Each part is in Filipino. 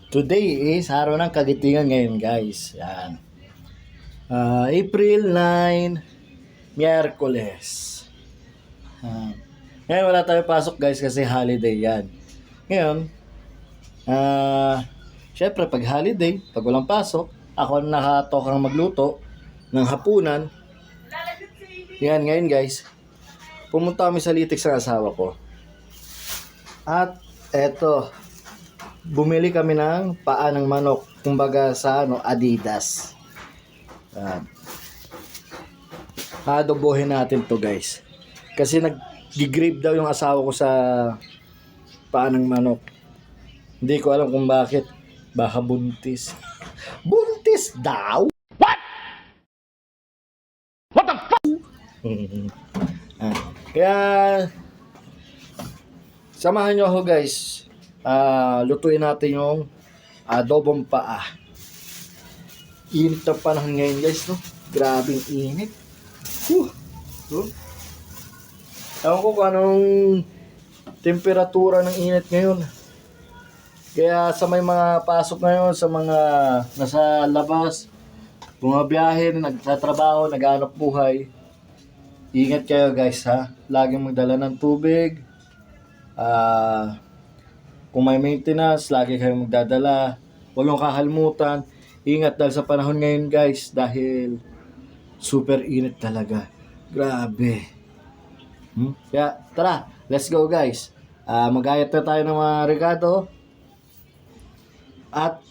Today is araw ng kagitingan ngayon, guys. Yan. April 9, Miyerkules. Ngayon wala tayo pasok, guys, kasi holiday yan. Ngayon, syempre pag holiday, pag walang pasok, ako ang nakatokang magluto ng hapunan. Yan, ngayon, guys, pumunta kami sa Litix ng asawa ko. At eto, bumili kami ng paa ng manok, kumbaga sa Adidas. Adobohin natin to, guys. Kasi nag-grave daw yung asawa ko sa paa ng manok. Hindi ko alam kung bakit. Baka buntis. Buntis daw? What the fuck? Kaya samahan nyo ako, guys. Lutuin natin yung adobong paa. Init na panahon ngayon, guys, no? Grabing init. Ewan ko kung anong temperatura ng init ngayon. Kaya sa may mga pasok ngayon, sa mga nasa labas, bumabiyahe, nagtatrabaho, naghahanap buhay, ingat kayo, guys, ha? Laging magdala ng tubig. Kung may maintenance, lagi kayong magdadala. Huwag niyong kakalimutan. Ingat dahil sa panahon ngayon, guys, dahil super init talaga. Grabe. Kaya tara, let's go, guys. Mag-ayat na tayo ng mga regado. At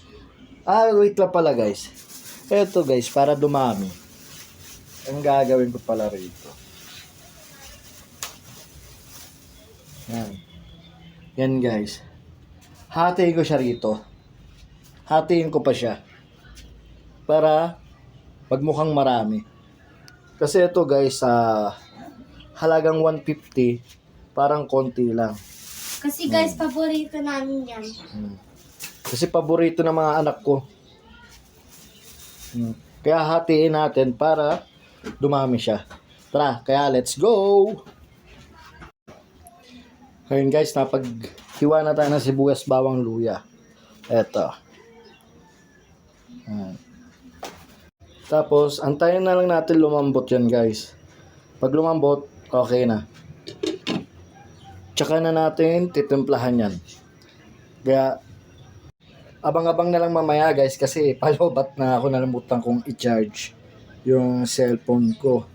wait lang pala, guys. Eto, guys, para dumami, ang gagawin ko pala rito. Yan, guys. Hatiin ko siya rito. Hatiin ko pa siya. Para magmukhang marami. Kasi ito, guys, halagang 150, parang konti lang. Kasi, guys, paborito namin yan. Kasi paborito ng mga anak ko. Kaya hatiin natin para dumami siya. Tara, kaya let's go! Ngayon, guys, napaghiwa na tayo ng sibuyas, bawang, luya. Eto. Tapos, antayin na lang natin lumambot yan, guys. Pag lumambot, okay na. Tsaka na natin titimplahan yan. Kaya, abang-abang na lang mamaya, guys, kasi palobat na ako, nalimutan kong i-charge yung cellphone ko.